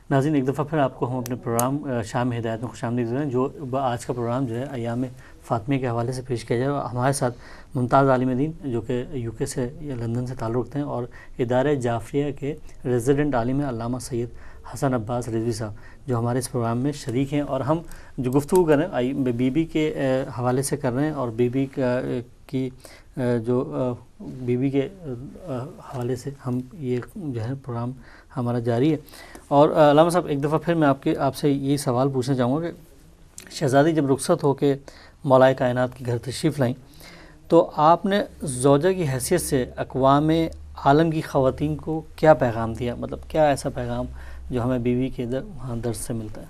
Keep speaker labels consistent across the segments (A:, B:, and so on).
A: ناظرین ایک دفعہ پھر آپ کو ہم اپنے پروگرام شام ہدایت میں خوش آمدید دیتے ہیں، جو آج کا پروگرام جو ہے ایام فاطمیہ کے حوالے سے پیش کیا جائے گا۔ ہمارے ساتھ ممتاز عالم دین جو کہ یو کے سے یا لندن سے تعلق رکھتے ہیں اور ادارہ جعفریہ کے ریزیڈنٹ عالم ہیں علامہ سید حسن عباس رضوی صاحب، جو ہمارے اس پروگرام میں شریک ہیں، اور ہم جو گفتگو کر رہے ہیں بی بی کے حوالے سے کر رہے ہیں، اور بی بی کی جو بی بی کے حوالے سے ہم یہ جو ہے پروگرام ہمارا جاری ہے۔ اور علامہ صاحب ایک دفعہ پھر میں آپ سے یہی سوال پوچھنا چاہوں گا کہ شہزادی جب رخصت ہو کے مولائے کائنات کے گھر تشریف لائیں تو آپ نے زوجہ کی حیثیت سے اقوام عالم کی خواتین کو کیا پیغام دیا؟ مطلب کیا ایسا پیغام جو ہمیں بیوی کے وہاں درس سے ملتا ہے؟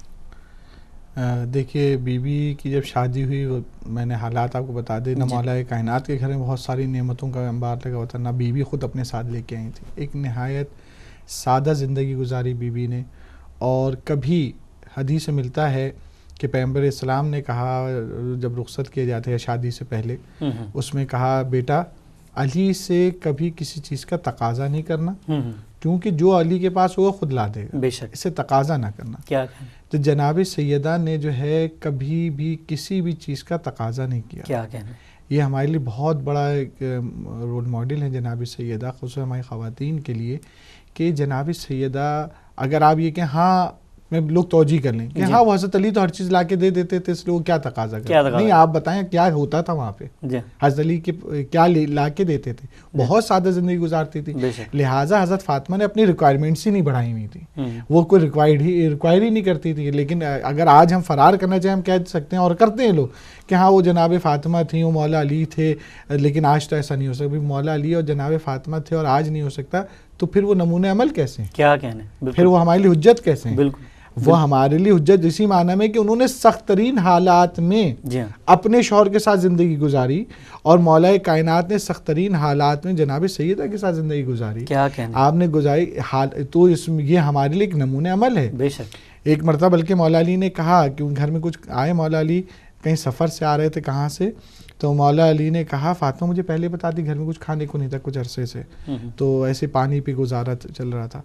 B: دیکھیے بیوی کی جب شادی ہوئی، وہ میں نے حالات آپ کو بتا دے، نہ مولائے کائنات کے گھر میں بہت ساری نعمتوں کا انبار لگا ہوتا، نہ بیوی خود اپنے ساتھ لے کے آئی تھی۔ ایک نہایت سادہ زندگی گزاری بیوی نے، اور کبھی حدیث سے ملتا ہے کہ پیغمبر اسلام نے کہا جب رخصت کیے جاتے ہیں شادی سے پہلے، اس میں کہا بیٹا علی سے کبھی کسی چیز کا تقاضا نہیں کرنا، کیونکہ جو علی کے پاس ہوگا خود لا دے گا،
A: بے شک
B: اسے تقاضا نہ کرنا۔
A: کیا
B: تو جناب سیدہ نے جو ہے کبھی بھی کسی بھی چیز کا تقاضا نہیں کیا۔
A: کیا کہنا، یہ
B: ہمارے لیے بہت بڑا ایک رول ماڈل ہے جناب سیدہ، خصوصاً ہماری خواتین کے لیے، کہ جناب سیدہ اگر آپ یہ کہیں ہاں میں لوگ توجہ کر لیں کہ ہاں وہ حضرت علی تو ہر چیز لا کے دے دیتے تھے، اس لیے وہ کیا تقاضا کرتے، نہیں آپ بتائیں کیا ہوتا تھا وہاں پہ، حضرت علی کے کیا لا کے دیتے تھے، بہت سادہ زندگی گزارتی تھی، لہٰذا حضرت فاطمہ نے اپنی ریکوائرمنٹس ہی نہیں بڑھائی ہوئی تھی، وہ کوئی ریکوائر ہی نہیں کرتی تھی۔ لیکن اگر آج ہم فرار کرنا چاہیں ہم کہہ سکتے ہیں اور کرتے ہیں لوگ کہ ہاں وہ جناب فاطمہ تھیں، وہ مولا علی تھے، لیکن آج تو ایسا نہیں ہو سکتا، مولا علی اور جناب فاطمہ تھے اور آج نہیں ہو سکتا، تو پھر وہ نمونہ عمل کیسے ہیں،
A: کیا کہنے،
B: پھر وہ ہمارے لیے حجت کیسے ہیں؟
A: بالکل
B: وہ ہمارے لیے حجت اسی معنی میں کہ انہوں نے سخت ترین حالات میں اپنے شوہر کے ساتھ زندگی گزاری، اور مولا کائنات نے سخت ترین حالات میں جناب سیدہ کے ساتھ زندگی گزاری،
A: کیا کہنا
B: آپ نے گزاری، تو یہ ہمارے لیے ایک نمونہ عمل ہے۔
A: بے شک
B: ایک مرتبہ بلکہ مولا علی نے کہا کہ ان گھر میں کچھ آئے، مولا علی کہیں سفر سے آ رہے تھے کہاں سے، تو مولا علی نے کہا فاطمہ مجھے پہلے بتا دی، گھر میں کچھ کھانے کو نہیں تھا کچھ عرصے سے، تو ایسے پانی پہ گزارا چل رہا تھا،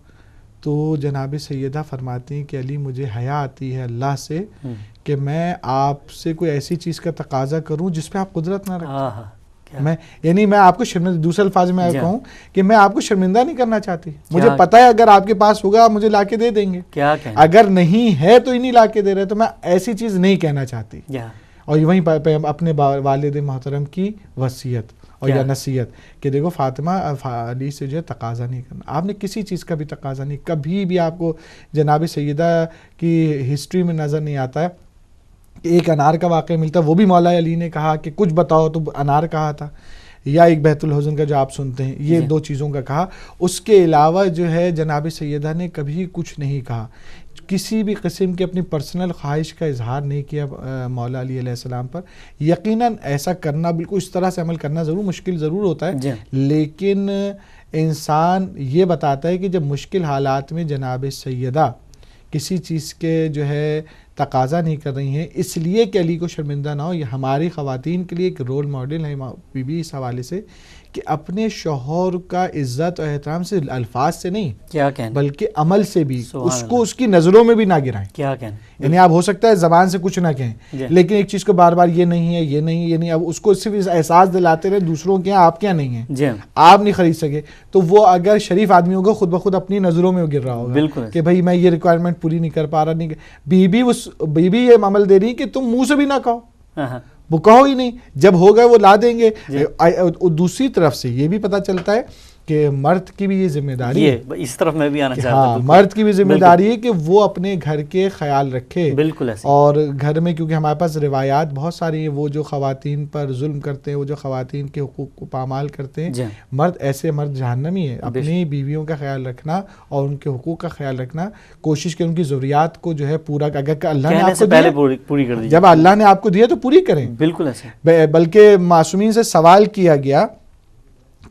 B: تو جناب سیدہ فرماتی ہیں کہ علی مجھے حیا آتی ہے اللہ سے کہ میں آپ سے کوئی ایسی چیز کا تقاضا کروں جس پہ آپ قدرت نہ رکھیں، میں یعنی میں آپ کو شرمندہ، دوسرے الفاظ میں کہوں کہ میں آپ کو شرمندہ نہیں کرنا چاہتی، مجھے پتہ ہے اگر آپ کے پاس ہوگا آپ مجھے لا کے دے دیں گے، اگر نہیں ہے تو ہی نہیں لا کے دے رہے، تو میں ایسی چیز نہیں کہنا چاہتی۔ اور وہیں اپنے والد محترم کی وصیت اور یا نصیحت کہ دیکھو فاطمہ علی سے جو ہے تقاضا نہیں کرنا، آپ نے کسی چیز کا بھی تقاضا نہیں، کبھی بھی آپ کو جناب سیدہ کی ہسٹری میں نظر نہیں آتا ہے کہ ایک انار کا واقعہ ملتا ہے، وہ بھی مولا علی نے کہا کہ کچھ بتاؤ تو انار کہا تھا، یا ایک بیت الحزن کا جو آپ سنتے ہیں، یہ دو چیزوں کا کہا، اس کے علاوہ جو ہے جناب سیدہ نے کبھی کچھ نہیں کہا، کسی بھی قسم کی اپنی پرسنل خواہش کا اظہار نہیں کیا مولا علی علیہ السلام پر۔ یقیناً ایسا کرنا، بالکل اس طرح سے عمل کرنا ضرور مشکل ضرور ہوتا ہے، لیکن انسان یہ بتاتا ہے کہ جب مشکل حالات میں جناب سیدہ کسی چیز کے جو ہے تقاضا نہیں کر رہی ہیں، اس لیے کہ علی کو شرمندہ نہ ہو، یہ ہماری خواتین کے لیے ایک رول ماڈل ہے بی بی اس حوالے سے کہ اپنے شوہر کا عزت و احترام سے الفاظ سے نہیں
A: کیا کہنا
B: بلکہ عمل سے بھی اس کو اس کی نظروں میں بھی نہ گرائیں،
A: کیا کہنا،
B: یعنی آپ ہو سکتا ہے زبان سے کچھ نہ کہیں لیکن ایک چیز کو بار بار یہ نہیں ہے یہ نہیں یہ نہیں، اب اس کو صرف احساس دلاتے رہے دوسروں کے آپ کیا نہیں ہیں، آپ نہیں خرید سکے، تو وہ اگر شریف آدمی ہوگا خود بخود اپنی نظروں میں گر رہا ہوگا کہ بھائی میں یہ ریکوائرمنٹ پوری نہیں کر پا رہا، نہیں بی بی یہ عمل دے رہی کہ تم منہ سے بھی نہ کہو، وہ کہو ہی نہیں، جب ہوگا وہ لا دیں گے۔ دوسری طرف سے یہ بھی پتہ چلتا ہے کہ مرد کی بھی یہ ذمہ داری ہے،
A: اس طرف میں بھی آنا چاہتا ہوں،
B: مرد کی بھی ذمہ داری ہے کہ وہ اپنے گھر کے خیال رکھے،
A: بالکل ایسے،
B: اور گھر میں کیونکہ ہمارے پاس روایات بہت ساری ہیں، وہ جو خواتین پر ظلم کرتے ہیں، وہ جو خواتین کے حقوق کو پامال کرتے ہیں، مرد ایسے مرد جہنمی ہے۔ اپنی بیویوں کا خیال رکھنا اور ان کے حقوق کا خیال رکھنا، کوشش کریں ان کی ضروریات کو جو ہے پورا، اگر اللہ نے آپ کو دیا
A: پوری کر دی،
B: جب اللہ نے آپ کو دیا تو پوری کریں،
A: بالکل ایسے۔
B: بلکہ معصومین سے سوال کیا گیا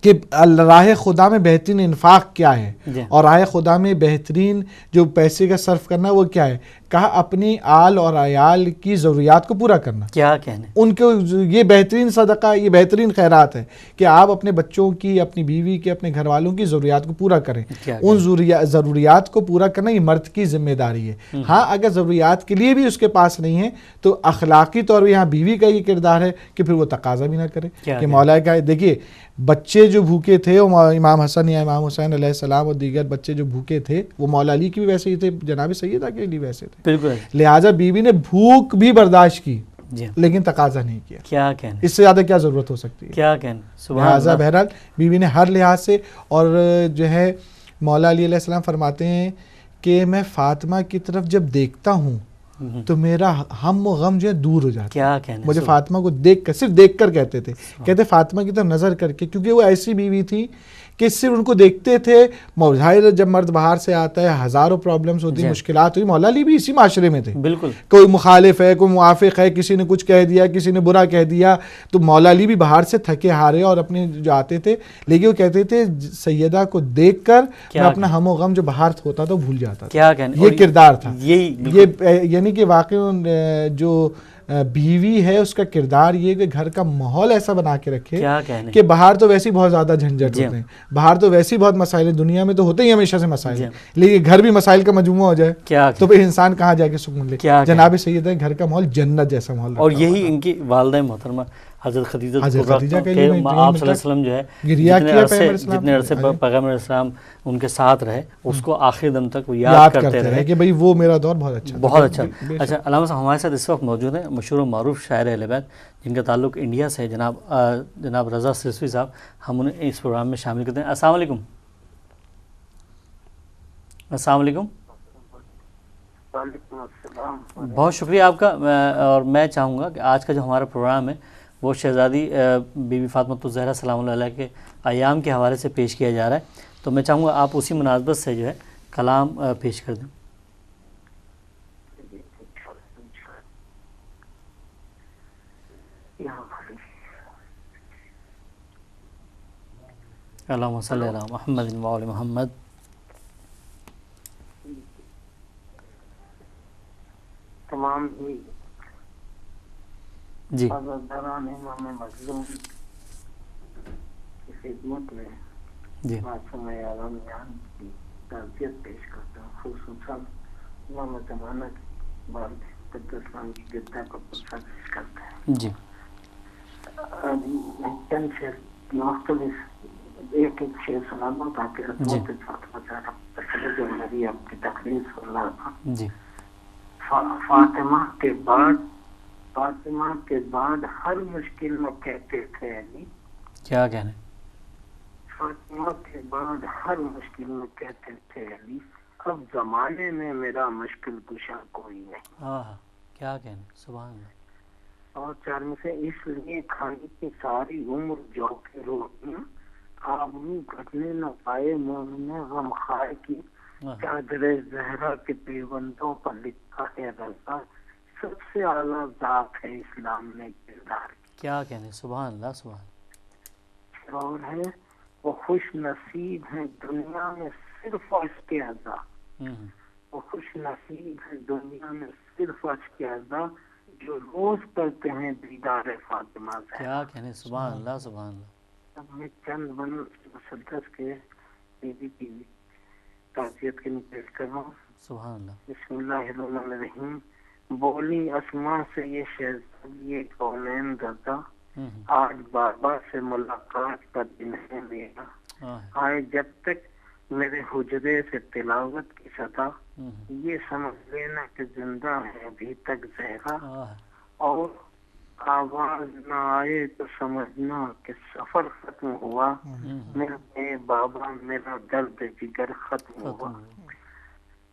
B: کہ راہ خدا میں بہترین انفاق کیا ہے، اور راہ خدا میں بہترین جو پیسے کا صرف کرنا وہ کیا ہے، کہا اپنی آل اور عیال کی ضروریات کو پورا کرنا.
A: کیا کہنے,
B: ان کو یہ بہترین صدقہ, یہ بہترین خیرات ہے کہ آپ اپنے بچوں کی, اپنی بیوی کی, اپنے گھر والوں کی ضروریات کو پورا کریں. ان ضروریات کو پورا کرنا یہ مرد کی ذمہ داری ہے. ہاں اگر ضروریات کے لیے بھی اس کے پاس نہیں ہے تو اخلاقی طور پہ یہاں بیوی کا یہ کردار ہے کہ پھر وہ تقاضا بھی نہ کرے کہ مولا کا. دیکھیے بچے جو بھوکے تھے امام حسن یا امام حسین علیہ السلام اور دیگر بچے جو بھوکے تھے وہ مولا علی کی بھی ویسے ہی تھے, جناب سیدہ کے لیے ویسے تھے.
A: بالکل.
B: لہٰذا بیوی نے بھوک بھی برداشت کی
A: جی,
B: لیکن تقاضا نہیں کیا.
A: کیا کہنے,
B: اس سے زیادہ کیا ضرورت ہو سکتی ہے.
A: کیا کہنے,
B: لہٰذا بہرحال بیوی نے ہر لحاظ سے, اور جو ہے مولا علی علیہ السلام فرماتے ہیں کہ میں فاطمہ کی طرف جب دیکھتا ہوں تو میرا ہم و غم جو ہے دور ہو جاتا ہے.
A: کیا کہنے,
B: مجھے فاطمہ کو دیکھ کر, صرف دیکھ کر کہتے تھے, کہتے فاطمہ کی طرف نظر کر کے, کیونکہ وہ ایسی بیوی تھی کہ صرف ان کو دیکھتے تھے. ظاہر جب مرد باہر سے آتا ہے ہزاروں پرابلمز ہوتی ہیں, مشکلات ہوئی. مولا علی بھی اسی معاشرے میں تھے.
A: بالکل.
B: کوئی مخالف ہے, کوئی موافق ہے, کسی نے کچھ کہہ دیا, کسی نے برا کہہ دیا, تو مولا علی بھی باہر سے تھکے ہارے اور اپنے جو آتے تھے, لیکن وہ کہتے تھے سیدہ کو دیکھ کر میں اپنا ہم و غم جو باہر ہوتا تھا بھول جاتا تھا.
A: کیا کہنے,
B: یہ کردار تھا.
A: یہ
B: یعنی کہ واقعی جو بیوی ہے اس کا کردار یہ کہ گھر کا ماحول ایسا بنا کے رکھے کہ باہر تو ویسے ہی بہت زیادہ جھنجھٹ ہوتے ہیں, باہر تو ویسے ہی بہت مسائل ہیں, دنیا میں تو ہوتے ہی ہمیشہ سے مسائل, لیکن گھر بھی مسائل کا مجموعہ ہو جائے تو پھر انسان کہاں جا کے سکون لے. جناب سیدہ گھر کا ماحول جنت جیسا ماحول,
A: اور یہی ان کی والدہ محترمہ حضرت خدیجہ آپ صلی اللہ علیہ وسلم جو ہے جتنے عرصے پیغمبر اسلام ان کے ساتھ رہے اس کو آخر دم تک وہ یاد کرتے رہے
B: کہ بھئی وہ میرا دور بہت اچھا,
A: بہت اچھا. اچھا, علامہ صاحب ہمارے ساتھ اس وقت موجود ہیں مشہور و معروف شاعر اہل بیت جن کا تعلق انڈیا سے ہے, جناب رضا سرسوی صاحب. ہم انہیں اس پروگرام میں شامل کرتے ہیں. السلام علیکم. السلام علیکم. بہت شکریہ آپ کا. اور میں چاہوں گا کہ آج کا جو ہمارا پروگرام ہے وہ شہزادی بی بی فاطمہ الزہرا سلام اللہ علیہ کے ایام کے حوالے سے پیش کیا جا رہا ہے, تو میں چاہوں گا آپ اسی مناسبت سے جو ہے کلام پیش کر دیں. اللہم صلی علی محمد و آل محمد.
C: تمام
A: جی
C: حضرتان امام مظلوم کی خدمت میں
A: جی
C: معصوم اعظم جان کی تعزیت پیش کرتا ہوں, خصوصاً امام زمانہ کے بعد قدس خان کی گدہ کو پیش کرتا ہے.
A: جی
C: چند شعر مختلف ایک شعر سنانا تاکہ عظمت فاطمہ جو میری آپ کی تقریر سن رہا تھا.
A: جی
C: فاطمہ کے بعد ہر مشکل میں کہتے تھے علی.
A: کیا کہنے,
C: فاطمہ کے بعد ہر مشکل میں کہتے تھے علی, اب زمانے میں میرا مشکل کشا کوئی نہیں.
A: کیا کہنے, سبحان اللہ.
C: اور چار میں سے اس لیے کھانے کی ساری عمر جو کے روٹیاں آبرو کٹنے نہ پائے مومن غم خائے کی چادر زہرا کے پیوندوں پر لکھا ہے رضا, سب سے اعلیٰ ذات ہے اسلام میں کردار.
A: کیا کہنے, سبحان اللہ سبحان اللہ.
C: اور ہے وہ خوش نصیب ہیں دنیا میں صرف عشق کے اعضا, وہ خوش نصیب ہیں دنیا میں صرف عشق کے اعضا جو روز کرتے ہیں دیدار فاطمہ سے.
A: کیا کہنے, سبحان اللہ سبحان اللہ.
C: اب میں چند بن مسدس کے بیوی کی تعزیت کے لیے پیش کر رہا ہوں.
A: سبحان اللہ.
C: بسم اللہ الرحمن الرحیم. بولی اسماء سے یہ شہزادی یہ کونین رضا, آج بابا سے ملاقات کا دن ہے میرا, آئے جب تک میرے حجرے سے تلاوت کی صدا, یہ سمجھ لینا کہ زندہ ہے ابھی تک زہرا, اور آواز نہ آئے تو سمجھنا کہ سفر ختم ہوا, میرے بابا میرا درد جگر ختم ہوا.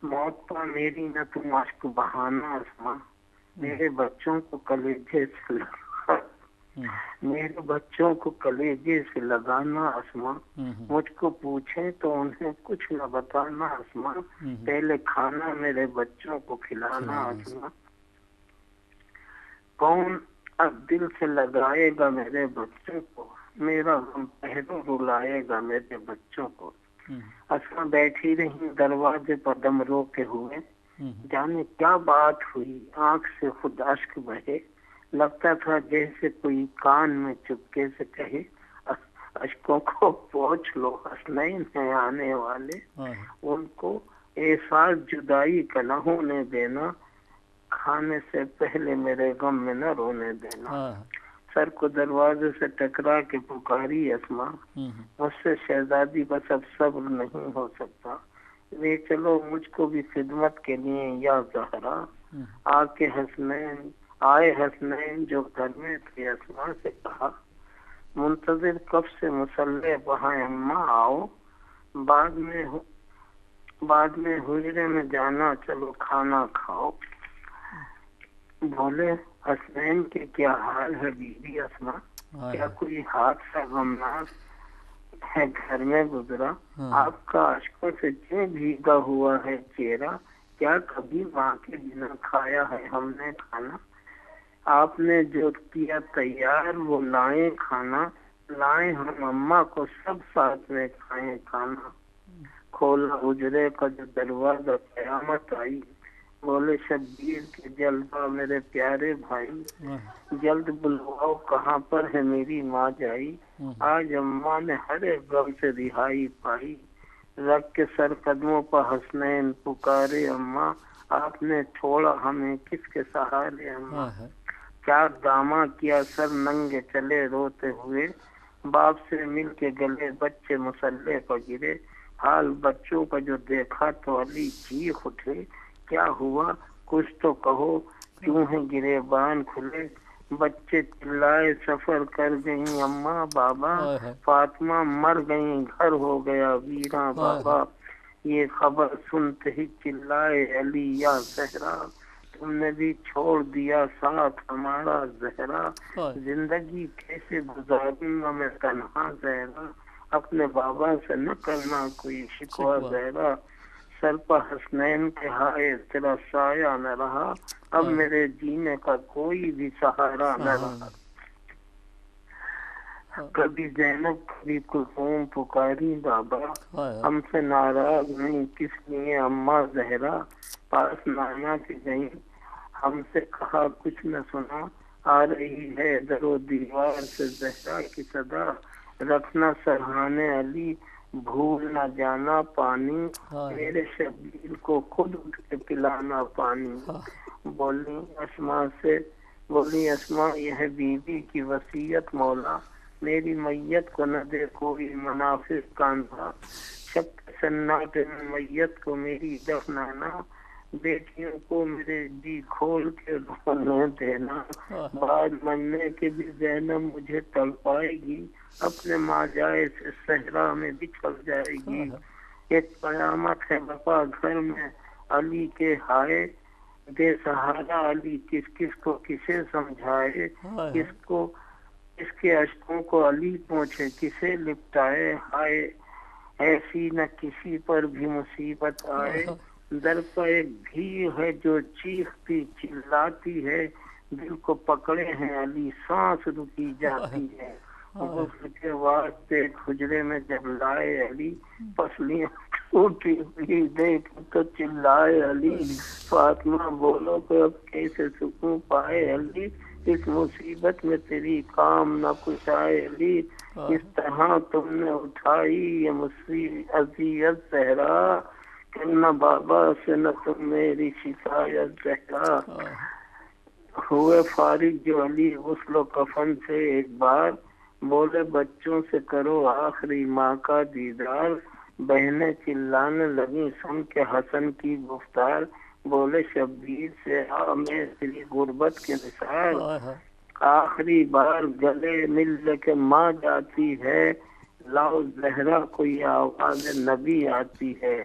C: موت پا میری نہ تم عشق بہانا اسما, میرے بچوں کو کلیجے سے میرے بچوں کو کلیجے سے لگانا اسما, مجھ کو پوچھیں تو انہیں کچھ نہ بتانا اسما, پہلے کھانا میرے بچوں کو کھلانا اسما. کون اب دل سے لگائے گا میرے بچوں کو, میرا غم پہلو رلائے گا میرے بچوں کو. اسما بیٹھی رہی دروازے پر دم روکے ہوئے, جانے کیا بات ہوئی، آنکھ سے خود اشک بہے، لگتا تھا جیسے کوئی کان میں چپکے سے کہے، اشکوں کو پوچھ لو، حسنین ہیں آنے والے، ان کو احساس جدائی کا نہ ہونے دینا، کھانے سے پہلے میرے غم میں نہ رونے دینا۔ سر کو دروازے سے ٹکرا کے پکاری اسما، مجھ سے شہزادی بس اب صبر نہیں ہو سکتا، لے چلو مجھ کو بھی خدمت کے لیے یا زہرا۔ آئے حسنین جو گھر میں تھے، اسما سے کہا، منتظر کب سے مسلح وہاں اماں آؤ، بعد میں حجرے میں جانا، چلو کھانا کھاؤ۔ بولے حسنین کے کیا حال ہے بی بی اسما، کیا کوئی حادثہ غمناک ہے گھر میں گزرا، آپ کا اشکوں سے کیوں بھیگا ہوا ہے چہرہ، کیا کبھی ماں کے بنا کھایا ہے ہم نے کھانا، آپ نے جو کیا تیار وہ لائیں کھانا، لائیں ہم اماں کو سب ساتھ میں کھائیں کھانا۔ کھولا حجرے کا جو دروازہ، قیامت آئی، بولے شبیر کے جلوہ میرے پیارے بھائی، جلد بلواؤ کہاں پر ہے میری ماں جائی، آج اماں نے ہر ایک غم سے رہائی پائی، رکھ کے سر قدموں پر حسنین پکارے اماں، آپ نے چھوڑا ہمیں کس کے سہارے اماں، کیا داما کیا سر ننگے چلے روتے ہوئے، باپ سے مل کے گلے بچے مسلح پر گرے، حال بچوں کا جو دیکھا تو علی چیخ اٹھے، کیا ہوا کچھ تو کہو، کیوں ہے گریبان کھلے، بچے چلائے سفر کر گئیں اماں بابا، فاطمہ مر گئیں گھر ہو گیا ویراں بابا، یہ خبر سنتے ہی چلائے علی یا زہرا، تم نے بھی چھوڑ دیا ساتھ ہمارا زہرا، زندگی کیسے گزاروں گا میں تنہا زہرا، اپنے بابا سے نہ کرنا کوئی شکوہ زہرا، سر پر حسنین کے ہائے تیرا سایہ نہ رہا، اب میرے جینے کا کوئی بھی سہارا نہ رہا۔ کبھی زینب کبھی کلثوم پکاری بابا، ہم سے ناراض نہیں کس لیے اماں زہرا، پاس نانا کی گئی ہم سے کہا کچھ نہ سنا، آ رہی ہے در و دیوار سے زہرا کی صدا، رکھنا سرہانے علی بھول نہ جانا پانی، میرے شبیر کو خود اٹھ کے پلانا پانی۔ بولی اسما یہ ہے بی بی کی وصیت مولا، میری میت کو نہ دے کوئی منافق کاندھا، شک سناٹے میں میت کو میری دفنانا، بیٹیوں کو میرے جی کھول کے رونے دینا، بعد مرنے کے بھی زینب مجھے تڑپائے گی، اپنے ماں جائے سے صحرا میں بچھڑ جائے گی، ایک قیامت ہے بپا گھر میں علی کے ہائے، بے سہارا علی کس کس کو کسے سمجھائے، اس کے اشکوں کو علی پہنچے کسے لپٹائے، ہائے ایسی نہ کسی پر بھی مصیبت آئے، در پر ایک بھیڑ ہے جو چیختی چلاتی ہے، دل کو پکڑے ہیں علی سانس رکی جاتی ہے، غسل کے واسطے حجرے میں جب لائے علی، پسلیاں ٹوٹی ہوئی دیکھ تو چلائے علی، فاطمہ بولو کہ اب کیسے سکون پائے علی، اس مصیبت میں تیری کام نہ کچھ آئے علی، اس طرح تم نے اٹھائی یہ مصیبت اذیت زہرا، کرنا بابا سے نہ تم میری شکایت زہرا۔ ہوئے فارغ جو علی غسل و کفن سے ایک بار، بولے بچوں سے کرو آخری ماں کا دیدار، بہنیں چلانے لگی سن کے حسن کی گفتار، بولے شبیر سے آ میں تیری غربت کے نثار، آخری بار گلے مل کے ماں جاتی ہے، لاؤ زہرا کوئی آواز نبی آتی ہے،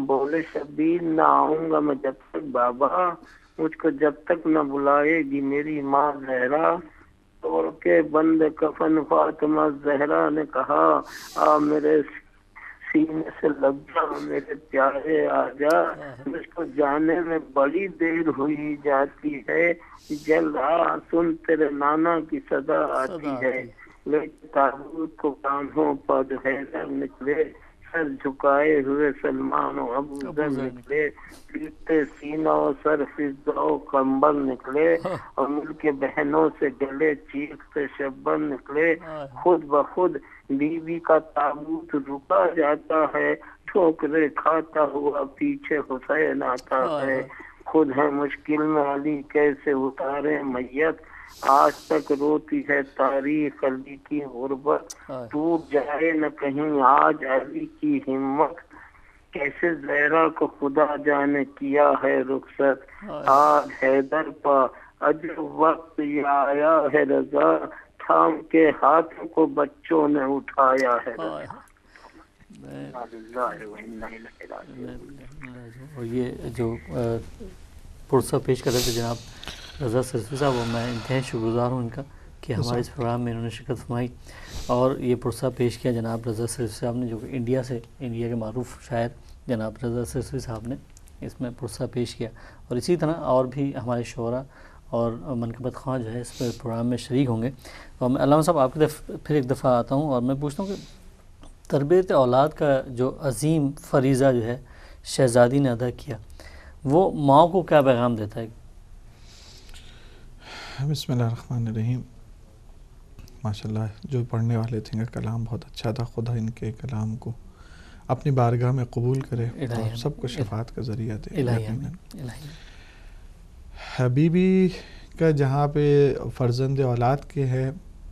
C: بولے شبیر نہ آؤں گا میں جب تک بابا، مجھ کو جب تک نہ بلائے گی میری ماں زہرا، توڑ کے بند کفن فاطمہ زہرا نے کہا، آ میرے سینے سے لگ جا میرے پیارے آ جا، مجھ کو جانے میں بڑی دیر ہوئی جاتی ہے، جل رہا سن تیرے نانا کی صدا آتی ہے، لیکن تابوت کو کانھوں پر حیدر نکلے، سر جھکائے ہوئے سلمان و ابو ذر نکلے، پیٹتے سینہ و سر فضا و کمبل نکلے، اور مل کے بہنوں سے گلے چیختے شبر نکلے، خود بخود بیوی کا تابوت رکا جاتا ہے، ٹھوکرے کھاتا ہوا پیچھے حسین آتا ہے، خود ہے مشکل میں علی کیسے اتارے میت، آج تک روتی ہے تاریخ علی کی غربت، ٹوٹ جائے نہ کہیں آج علی کی ہمت، کیسے زہرا کو خدا جانے کیا ہے رخصت، آج حیدر پا عجب وقت یہ آیا ہے رضا، تھام کے ہاتھوں کو بچوں نے اٹھایا ہے رضا۔
A: اور یہ جو پرسہ پیش کر رہے تھے جناب رضا سرسوی صاحب، اور میں انتہائی شکر گزار ہوں ان کا کہ ہمارے اس پروگرام میں انہوں نے شرکت فرمائی اور یہ پرسہ پیش کیا جناب رضا سرسوی صاحب نے، جو کہ انڈیا کے معروف شاعر جناب رضا سرسوی صاحب نے اس میں پرسہ پیش کیا، اور اسی طرح اور بھی ہمارے شعراء اور منقبت خواں جو ہے اس پروگرام میں شریک ہوں گے۔ اور میں علامہ صاحب آپ کی طرف پھر ایک دفعہ آتا ہوں اور میں پوچھتا ہوں کہ تربیت اولاد کا جو عظیم فریضہ جو ہے شہزادی نے ادا کیا، وہ ماں کو کیا پیغام دیتا ہے؟
B: بسم اللہ الرحمن الرحیم۔ ماشاءاللہ جو پڑھنے والے تھے ان کا کلام بہت اچھا تھا، خدا ان کے کلام کو اپنی بارگاہ میں قبول کرے اور سب کو شفاعت کا ذریعہ دے۔ حبیبی کا جہاں پہ فرزند اولاد کے ہے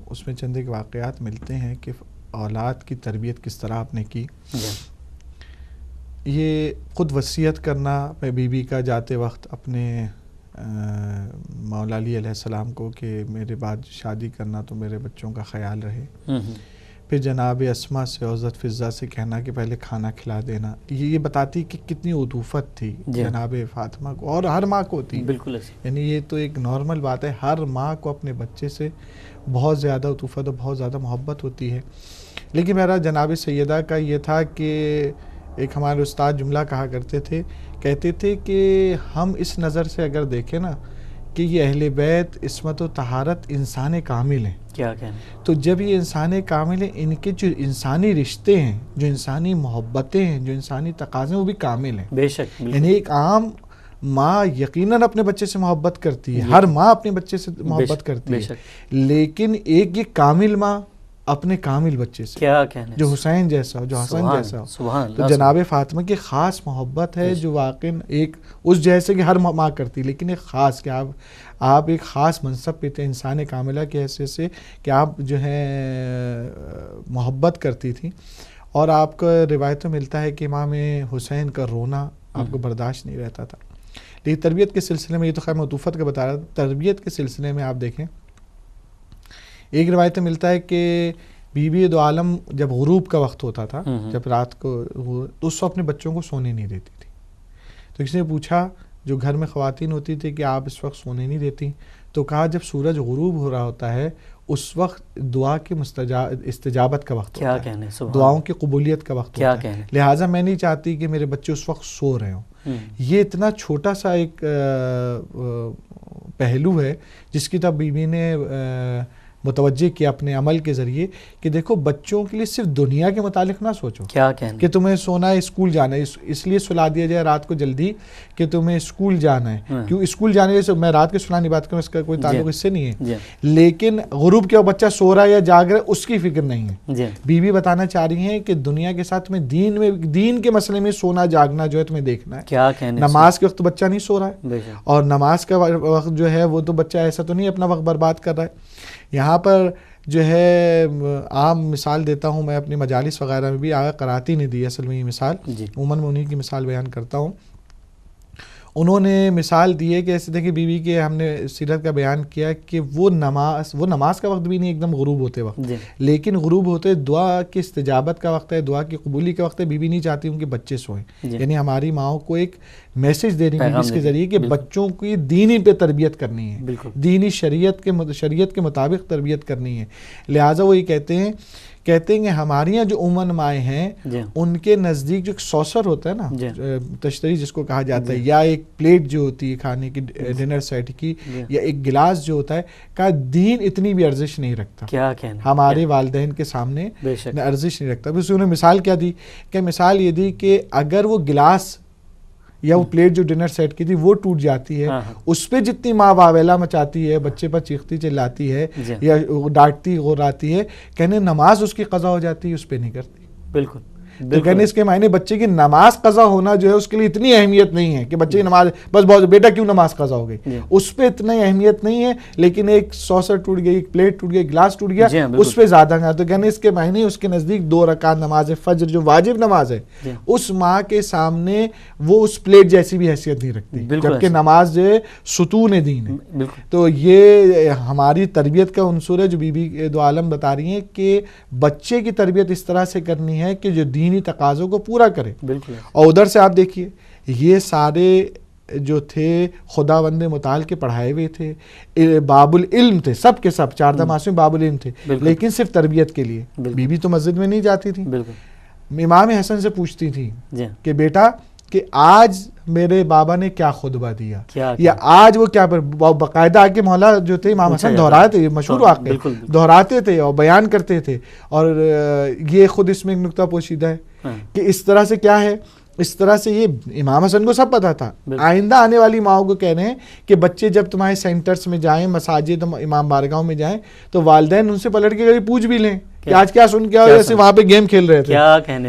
B: اس میں چند ایک واقعات ملتے ہیں کہ اولاد کی تربیت کس طرح آپ نے کی۔ یہ خود وصیت کرنا بی بی کا جاتے وقت اپنے مولا علی علیہ السلام کو کہ میرے بعد شادی کرنا تو میرے بچوں کا خیال رہے، پھر جناب اسما سے حضرت فضہ سے کہنا کہ پہلے کھانا کھلا دینا، یہ بتاتی کہ کتنی عطوفت تھی جناب فاطمہ کو، اور ہر ماں کو ہوتی، بالکل، یعنی یہ تو ایک نارمل بات ہے، ہر ماں کو اپنے بچے سے بہت زیادہ عطوفت اور بہت زیادہ محبت ہوتی ہے۔ لیکن میرا جناب سیدہ کا یہ تھا کہ ایک ہمارے استاد جملہ کہا کرتے تھے، کہتے تھے کہ ہم اس نظر سے اگر دیکھیں نا کہ یہ اہل بیت عصمت و طہارت انسان کامل ہیں،
A: کیا کہنا،
B: تو جب یہ انسان کامل ہیں ان کے جو انسانی رشتے ہیں، جو انسانی محبتیں ہیں، جو انسانی تقاضے ہیں وہ بھی کامل ہیں، بے شک۔ یعنی ایک عام ماں یقیناً اپنے بچے سے محبت کرتی ہے، ہر ماں اپنے بچے سے محبت کرتی ہے، لیکن ایک یہ کامل ماں اپنے کامل بچے سے، کیا کہنا، جو حسین جیسا ہو، جو حسن جیسا ہو، تو جناب فاطمہ کی خاص محبت ہے جو واقعی ایک اس جیسے کہ ہر ماں کرتی، لیکن ایک خاص کہ آپ ایک خاص منصب پہ تھے انسان کاملہ کی حیثیت سے کہ آپ جو ہے محبت کرتی تھی، اور آپ کو روایت میں ملتا ہے کہ امام حسین کا رونا آپ کو برداشت نہیں رہتا تھا۔ لیکن تربیت کے سلسلے میں، یہ تو خیر میں عطوفت کا بتا رہا تھا، تربیت کے سلسلے میں آپ دیکھیں ایک روایت میں ملتا ہے کہ بی بی دو عالم جب غروب کا وقت ہوتا تھا، جب رات کو، تو اس وقت اپنے بچوں کو سونے نہیں دیتی تھی، تو کسی نے پوچھا جو گھر میں خواتین ہوتی تھی کہ آپ اس وقت سونے نہیں دیتی، تو کہا جب سورج غروب ہو رہا ہوتا ہے اس وقت دعا کی استجابت کا وقت ہوتا ہے، دعاؤں کی قبولیت کا وقت ہوتا ہے، لہٰذا میں نہیں چاہتی کہ میرے بچے اس وقت سو رہے ہوں۔ یہ اتنا چھوٹا سا ایک پہلو ہے جس کی طرف بی بی نے متوجہ کیا اپنے عمل کے ذریعے کہ دیکھو بچوں کے لیے صرف دنیا کے متعلق نہ سوچو، کیا کہنا کہ تمہیں سونا ہے، اسکول جانا ہے، اس لیے سلا دیا جائے رات کو جلدی کہ تمہیں اسکول جانا ہے، کیوں اسکول جانے سے میں رات کے سلانے بات کروں، اس کا کوئی تعلق اس سے نہیں ہے، لیکن غروب کے بچہ سو رہا ہے یا جاگ رہا ہے اس کی فکر نہیں ہے۔ بی بی بتانا چاہ رہی ہیں کہ دنیا کے ساتھ میں دین کے مسئلے میں سونا جاگنا جو ہے تمہیں دیکھنا ہے، کیا کہنا نماز کے وقت بچہ نہیں سو رہا ہے، اور نماز کا وقت جو ہے وہ تو بچہ ایسا تو نہیں اپنا وقت برباد کر رہا ہے۔ یہاں پر جو ہے عام مثال دیتا ہوں میں اپنی مجالس وغیرہ میں بھی، آگا قراتی نے دی اصل میں یہ مثال، عموماً میں انہی کی مثال بیان کرتا ہوں۔ انہوں نے مثال دی ہے کہ ایسے دیکھیں بی بی کے ہم نے سیرت کا بیان کیا کہ وہ نماز کا وقت بھی نہیں ایک دم غروب ہوتے وقت، لیکن غروب ہوتے دعا کی استجابت کا وقت ہے، دعا کی قبولی کا وقت ہے، بی بی نہیں چاہتی ان کے بچے سوئیں، یعنی ہماری ماؤں کو ایک میسج دے رہی ہیں اس کے ذریعے کہ بچوں کی دینی پہ تربیت کرنی ہے, دینی شریعت کے مطابق تربیت کرنی ہے. لہٰذا وہ یہ کہتے ہیں کہ ہمارے یہاں جو امن مائیں ہیں ان کے نزدیک جو سوسر ہوتا ہے نا, تشتری جس کو کہا جاتا ہے, یا ایک پلیٹ جو ہوتی ہے کھانے کی ڈنر سیٹ کی, یا ایک گلاس جو ہوتا ہے, کا دین اتنی بھی ارزش نہیں رکھتا. کیا کہنا, ہمارے والدین کے سامنے ارزش نہیں رکھتا. بس انہوں نے مثال کیا دی, کہ مثال یہ دی کہ اگر وہ گلاس یا وہ پلیٹ جو ڈنر سیٹ کی تھی وہ ٹوٹ جاتی ہے, اس پہ جتنی ماں واویلا مچاتی ہے, بچے پر چیختی چلاتی ہے یا ڈانٹتی غراتی ہے, کہنے نماز اس کی قضا ہو جاتی ہے, اس پہ نہیں کرتی. بالکل. تو کہنے اس کے معنی بچے کی نماز قضا ہونا جو ہے اس کے لیے اتنی اہمیت نہیں ہے کہ بچے کی نماز بس بہت بیٹا کیوں نماز قضا ہو گئی, اس پہ اتنی اہمیت نہیں ہے. لیکن ایک سوسر ٹوٹ گئی, ایک پلیٹ ٹوٹ گئی, گلاس ٹوٹ گیا, اس پہ زیادہ گیا. تو کہنے اس کے معنی اس کے نزدیک 2 رکعت نماز فجر جو واجب نماز ہے, اس ماں کے سامنے وہ اس پلیٹ جیسی بھی حیثیت نہیں رکھتی, جبکہ نماز جو ہے ستون دین ہے. تو یہ ہماری تربیت کا عنصر ہے جو بی بی دو عالم بتا رہی ہیں کہ بچے کی تربیت اس طرح سے کرنی ہے کہ جو دینی تقاضوں کو پورا کرے. اور ادھر سے آپ دیکھیے یہ سارے جو تھے خداوند متعال کے پڑھائے ہوئے تھے, باب العلم تھے, سب کے سب 14 معصوم باب العلم تھے, لیکن صرف تربیت کے لیے. بی بی تو مسجد میں نہیں جاتی تھی, امام حسن سے پوچھتی تھی کہ بیٹا کہ آج میرے بابا نے کیا خطبہ دیا, یا آج وہ کیا, باقاعدہ آ کے مولا جو تھے امام حسن دہراتے تھے, مشہور واقعے دہراتے تھے اور بیان کرتے تھے. اور یہ خود اس میں ایک نکتہ پوشیدہ ہے کہ اس طرح سے کیا ہے, اس طرح سے یہ امام حسن کو سب پتا تھا. آئندہ آنے والی ماؤں کو کہہ رہے ہیں کہ بچے جب تمہارے سینٹرز میں جائیں, مساجد امام بارگاہوں میں جائیں, تو والدین ان سے پلٹ کے پوچھ بھی لیں کہ آج کیا سن کے جیسے وہاں پہ گیم کھیل رہے تھے,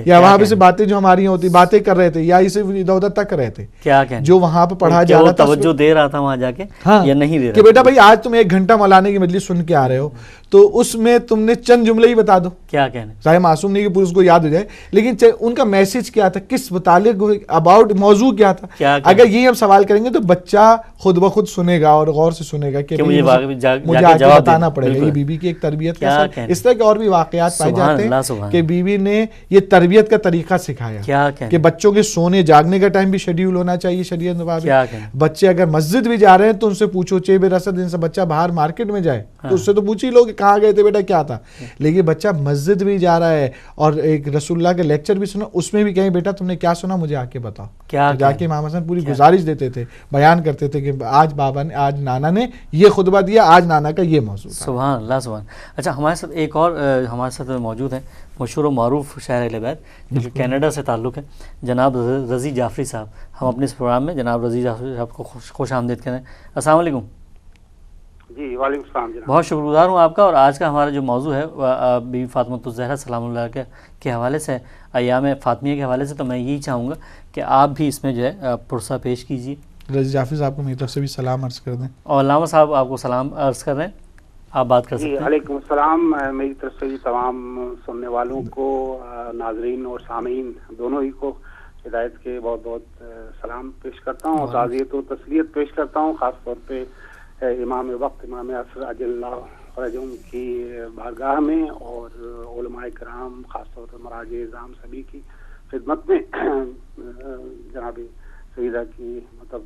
B: یا وہاں پہ سے باتیں جو ہماری ہوتی باتیں کر رہے تھے, یا اسے ادھر ادھر تک کر رہے تھے, جو وہاں پہ پڑھا جا رہا تھا
A: توجہ دے رہا تھا وہاں جا کے, یا نہیں دے رہا
B: کہ بیٹا بھائی آج تم 1 گھنٹہ مولانا کی مجلس سن کے آ رہے ہو, تو اس میں تم نے چند جملے ہی بتا دو. کیا کہنے, چاہے معصوم نہیں کہ پورے اس کو یاد ہو جائے, لیکن ان کا میسج کیا تھا, کس متعلق اباؤٹ موضوع کیا تھا. اگر یہ ہم سوال کریں گے تو بچہ خود بخود سنے گا اور غور سے سنے گا کہ مجھے آگے بتانا پڑے گا. یہ بی بی کی ایک تربیت کا اثر. اس طرح کے اور بھی واقعات پائے جاتے ہیں کہ بیوی نے یہ تربیت کا طریقہ سکھایا کہ بچوں کے سونے جاگنے کا ٹائم بھی شیڈیول ہونا چاہیے شریعت مطابق. بچے اگر مسجد بھی جا رہے ہیں تو ان سے پوچھو, چے بے رسد ان سے بچہ باہر مارکیٹ میں جائے تو اس سے تو پوچھ ہی لو کہ کہاں گئے تھے بیٹا کیا تھا. لیکن بچہ مسجد بھی جا رہا ہے اور ایک رسول اللہ کے لیکچر بھی سنا, اس میں بھی کہیں بیٹا تم نے کیا سنا مجھے آ کے بتاؤ. جا کے امام حسن پوری گزارش دیتے تھے, بیان کرتے تھے کہ آج بابا نے, آج نانا نے یہ خطبہ دیا, آج نانا کا یہ موضوع.
A: سبحان اللہ سبحان. اچھا ہمارے ساتھ ایک اور ہمارے ساتھ موجود ہیں مشہور و معروف شاعر اہل بیت جو کینیڈا سے تعلق ہے, جناب رضی جعفری صاحب. ہم اپنے اس پروگرام میں جناب رضی جعفری صاحب کو خوش آمدید کریں. السلام علیکم.
D: جی وعلیکم السلام جناب.
A: بہت شکر گزار ہوں آپ کا. اور آج کا ہمارا جو موضوع ہے بی بی فاطمہ الزہرا سلام اللہ کے حوالے سے, ایام فاطمیہ کے حوالے سے, تو میں یہی چاہوں گا کہ آپ بھی اس میں جو ہے پرسہ پیش کیجیے.
B: رضی جعفری صاحب کو میری طرف سے بھی سلام عرض کر دیں.
A: اور علامہ صاحب آپ کو سلام عرض کر رہے ہیں, آپ بات کر سکتے ہیں.
D: علیکم السلام. میری طرف سے تمام سننے والوں کو, ناظرین اور سامعین دونوں ہی کو ہدایت کے بہت بہت سلام پیش کرتا ہوں اور تعزیت و تسلیت پیش کرتا ہوں, خاص طور پہ امام وقت امام عصر عجل اللہ فرجہم کی بارگاہ میں, اور علماء کرام خاص طور پر مراجع اعظام سبھی کی خدمت میں جناب سیدہ کی مطلب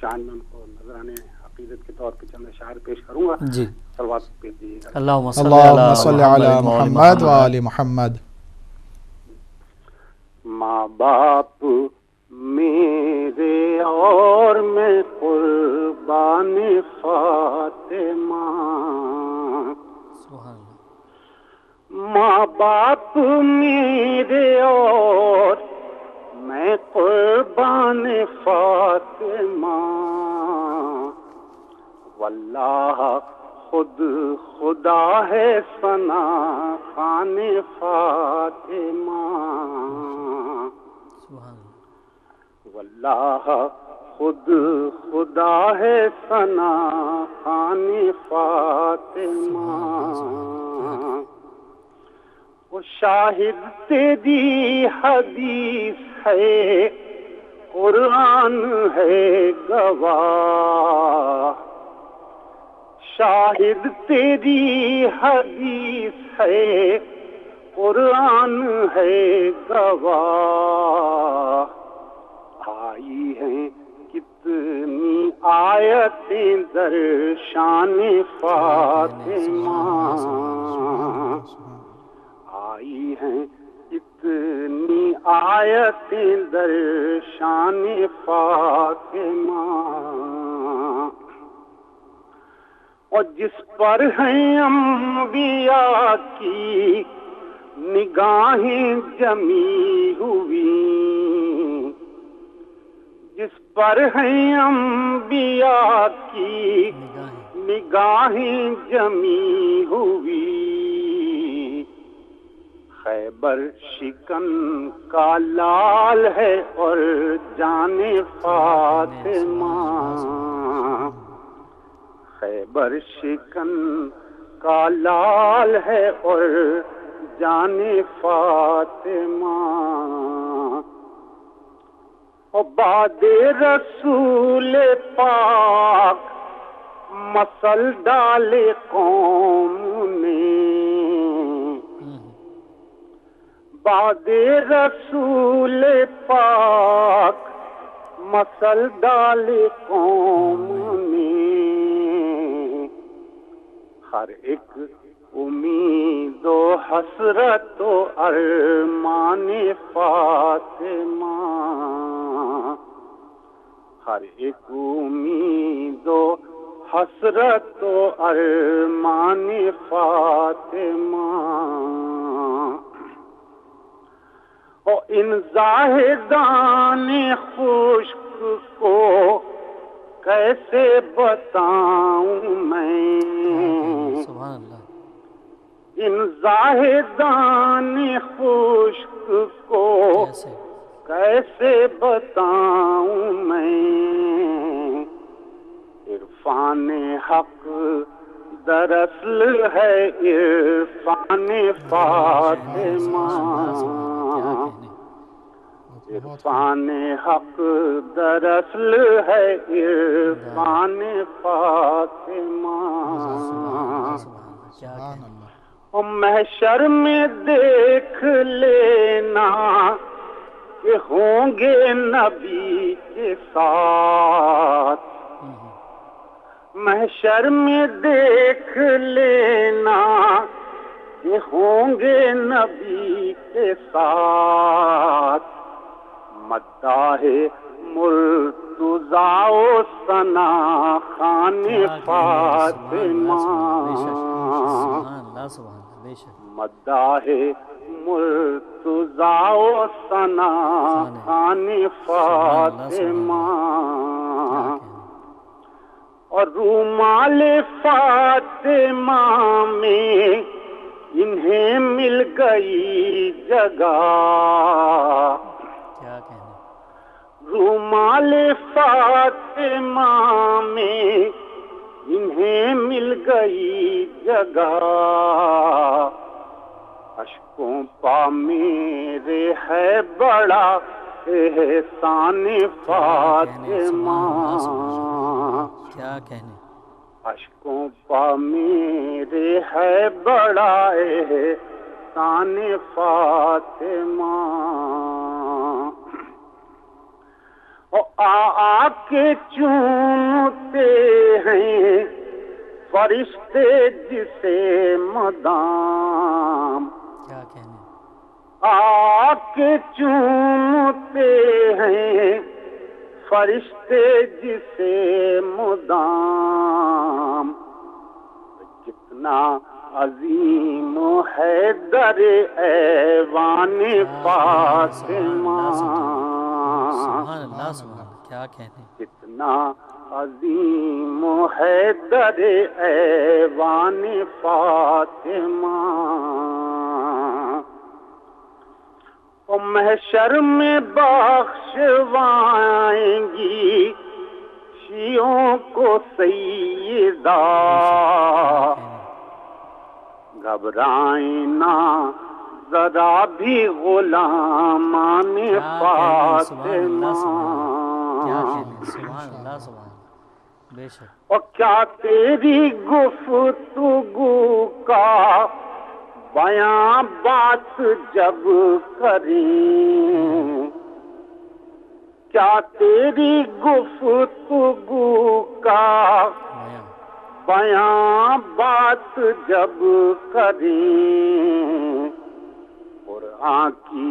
D: شان میں ان کو نذرانے عقیدت کے طور پہ چند اشعار پیش کروں گا.
A: جی
D: صلوات پیش دیجیے گا.
B: اللہم صلی علی محمد و آل محمد.
D: ماں باپ میرے اور میں قربان فاطمہ, ماں باپ میرے اور میں قربان فاطمہ, واللہ خود خدا ہے ثنا خوان فاطمہ, واللہ خود خدا ہے ثنا خوان فاطمہ. وہ شاہد تیری حدیث ہے, قرآن ہے گواہ, شاہد تیری حدیث ہے, قرآن ہے گواہ, آئی ہیں آیتیں در شان فاطمہ آئی ہیں، اتنی آیتیں در شان فاطمہ، اور جس پر ہیں انبیاء کی نگاہیں جمی ہوئی، جس پر ہیں انبیاء کی نگاہیں جمی ہوئی، خیبر شکن کا لال ہے اور جان فاطمہ، خیبر شکن کا لال ہے اور جان فاطمہ، اور بعد رسول پاک مسل ڈالے قوم نے، بعد رسول پاک مسل ڈالے قوم نے، ہر ایک امید و حسرت و ارمان فاطمہ، ہر ایک امید و حسرت و ارمان فاطمہ، اور ان زاہدان خشک کو کیسے بتاؤں میں،
A: سبحان اللہ،
D: ان زاہدان خشک کو کیسے بتاؤں میں، عرفان حق دراصل ہے عرفان فاطمہ، عرفان حق دراصل ہے عرفان فاطمہ، اور محشر میں دیکھ لینا کہ ہوں گے نبی کے ساتھ، محشر میں دیکھ لینا کہ ہوں گے نبی کے ساتھ، مداح مرتضیٰ و ثنا خوان فاطمہ، مداح مرتضیٰ و ثنا خوان فاطمہ، اور رومال فاطمہ میں انہیں مل گئی جگہ، رومال فاطمہ میں انہیں مل گئی جگہ، اشکوں پا میرے ہے بڑا احسان فاطمہ،
A: کیا کہنے،
D: اشکوں پا میرے ہے بڑا احسان فاطمہ، آ کے چومتے ہیں فرشتے جسے مدام،
A: کیا کہنے،
D: آ کے چومتے ہیں فرشتے جسے مدام، کتنا عظیم ہے در ایوان فاطمہ،
A: سبحان اللہ، سبحان اللہ، کیا کہنے،
D: کتنا عظیم ہے در ایوان فاطمہ، اور محشر میں بخشوائیں گی شیعوں کو سیدہ، گھبرائیں نہ ذرا بھی غلامان فاطمہ،
A: بے شک،
D: اور کیا تیری گفتگو کا بیاں بات جب کریں، کیا تیری گفتگو کا بیاں بات جب کریں، قرآن کی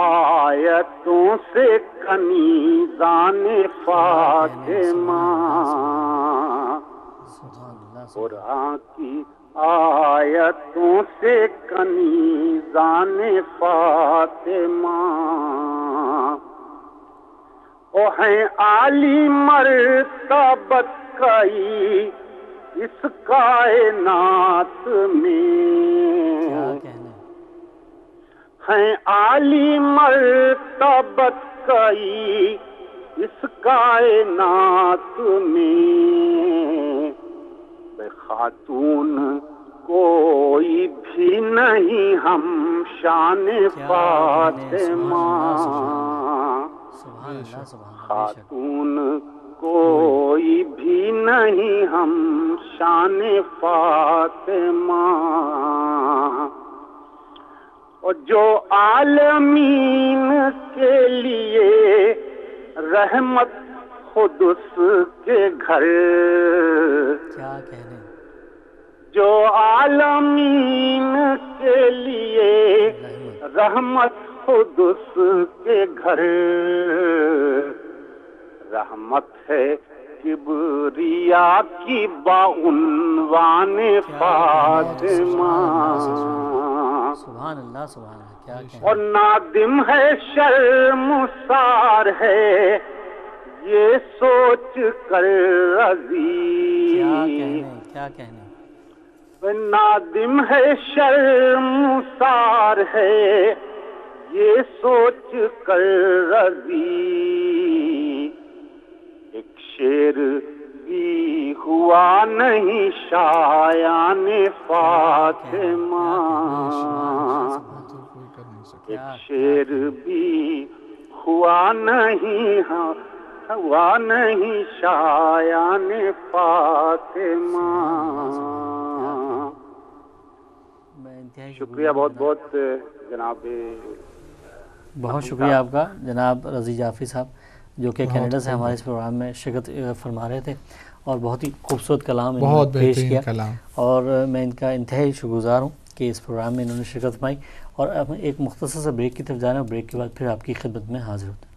D: آیتوں سے کنیزان فاطمہ، قرآن کی آیتوں سے کنیزان فاطمہ، وہ ہیں عالی مرتبت کئی اس کائنات میں، ہیں عالی مرتبت کئی اس کائنات میں، بے خاتون کوئی بھی نہیں ہم شان فاطمہ، خاتون کوئی بھی نہیں ہم شان فاطمہ، اور جو عالمین کے لیے رحمت خود اس کے گھر،
A: کیا کہنے،
D: جو عالمین کے لیے رحمت خود اس کے گھر، رحمت ہے کبریا کی باعنوان فاطمہ،
A: سبحان اللہ سبحان اللہ، کیا کہنے،
D: اور نادم ہے شرمسار ہے یہ سوچ کر رضی،
A: کیا کہنے،
D: نادم ہے شرمسار ہے یہ سوچ کر رضی، ایک شعر بھی ہوا نہیں شایان فاطمہ، ایک شعر بھی ہوا نہیں شایان فاطمہ۔ شکریہ بہت بہت جناب،
A: بہت شکریہ آپ کا جناب رضی جعفری صاحب، جو کہ کینیڈا سے ہمارے اس پروگرام میں شرکت فرما رہے تھے، اور بہت ہی خوبصورت کلام انہوں نے پیش کیا، اور میں ان کا انتہائی شکر گزار ہوں کہ اس پروگرام میں انہوں نے شرکت فرمائی، اور ایک مختصر سا بریک کی طرف جانا ہے، اور بریک کے بعد پھر آپ کی خدمت میں حاضر ہوتے ہیں۔